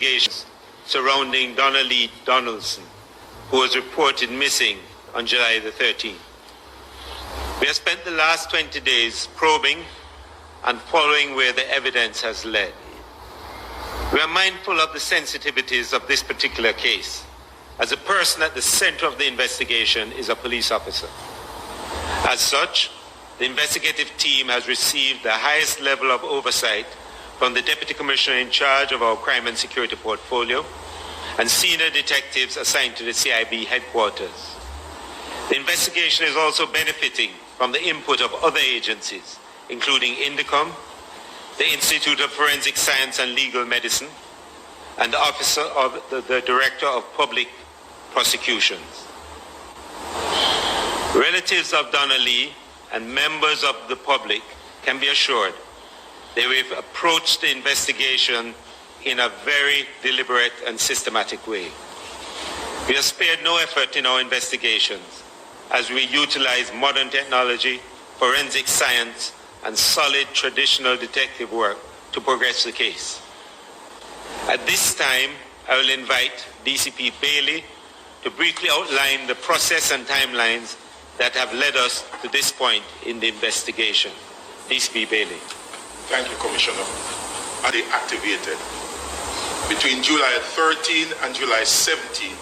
allegations surrounding Donna Donaldson, who was reported missing on July the 13th. We have spent the last 20 days probing and following where the evidence has led. We are mindful of the sensitivities of this particular case, as the person at the center of the investigation is a police officer. As such, the investigative team has received the highest level of oversight from the Deputy Commissioner in charge of our crime and security portfolio and senior detectives assigned to the CIB headquarters. The investigation is also benefiting from the input of other agencies, including INDECOM, the Institute of Forensic Science and Legal Medicine, and the Office of the Director of Public Prosecutions. Relatives of Donna Lee and members of the public can be assured that we've approached the investigation in a very deliberate and systematic way. We have spared no effort in our investigations as we utilize modern technology, forensic science, and solid traditional detective work to progress the case. At this time, I will invite DCP Bailey to briefly outline the process and timelines that have led us to this point in the investigation. DCP Bailey. Thank you, Commissioner. They activated. Between July 13 and July 17,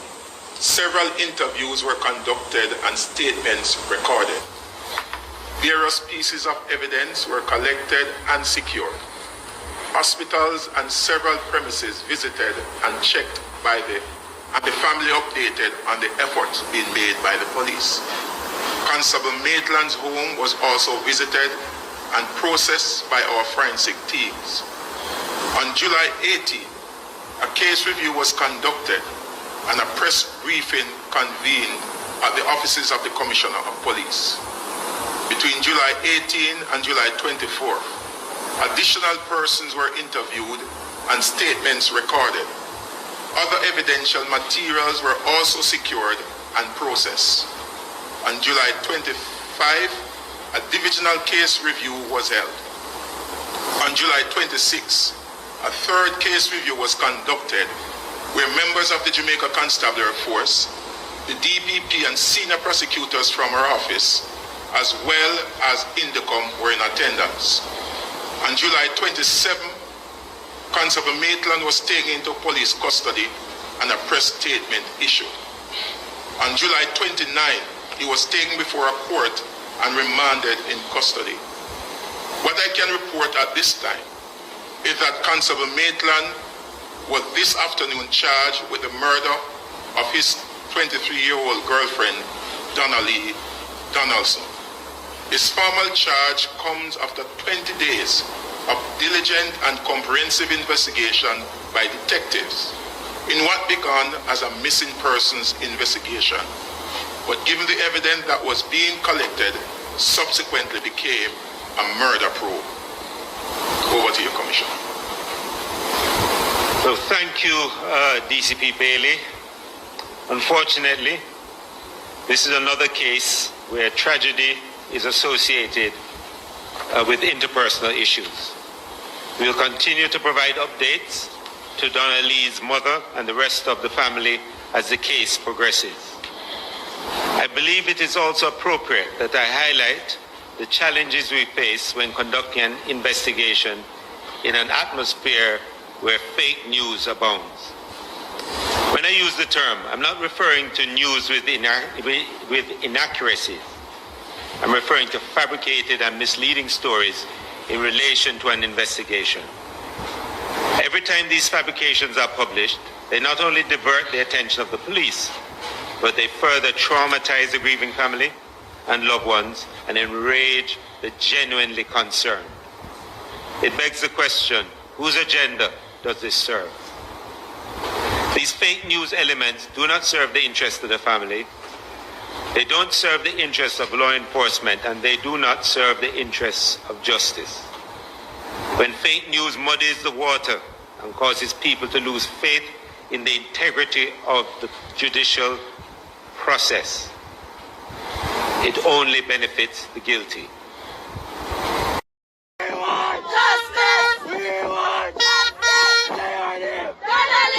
several interviews were conducted and statements recorded. Various pieces of evidence were collected and secured. Hospitals and several premises visited and checked by and the family updated on the efforts being made by the police. Constable Maitland's home was also visited and processed by our forensic teams. On July 18, a case review was conducted and a press briefing convened at the offices of the Commissioner of Police. Between July 18 and July 24, additional persons were interviewed and statements recorded. Other evidential materials were also secured and processed. On July 25, a divisional case review was held. On July 26, a third case review was conducted where members of the Jamaica Constabulary Force, the DPP and senior prosecutors from our office, as well as INDECOM were in attendance. On July 27, Constable Maitland was taken into police custody and a press statement issued. On July 29, he was taken before a court and remanded in custody. What I can report at this time is that Constable Maitland was this afternoon charged with the murder of his 23-year-old girlfriend, Donna Lee Donaldson. His formal charge comes after 20 days of diligent and comprehensive investigation by detectives in what began as a missing persons investigation, but given the evidence that was being collected, subsequently became a murder probe. Over to you, Commissioner. So thank you, DCP Bailey. Unfortunately, this is another case where tragedy is associated with interpersonal issues. We will continue to provide updates to Donna Lee's mother and the rest of the family as the case progresses. I believe it is also appropriate that I highlight the challenges we face when conducting an investigation in an atmosphere where fake news abounds. When I use the term, I'm not referring to news with inaccuracies. I'm referring to fabricated and misleading stories in relation to an investigation. Every time these fabrications are published, they not only divert the attention of the police, but they further traumatize the grieving family and loved ones and enrage the genuinely concerned. It begs the question, whose agenda does this serve? These fake news elements do not serve the interests of the family. They don't serve the interests of law enforcement, and they do not serve the interests of justice. When fake news muddies the water and causes people to lose faith in the integrity of the judicial process, it only benefits the guilty. We want justice! We want justice! Donna Lee!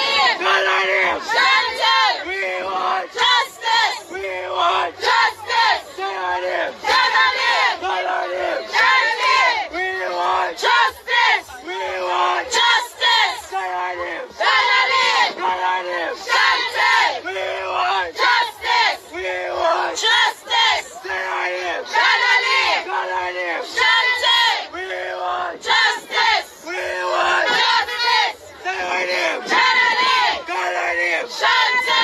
Shelter!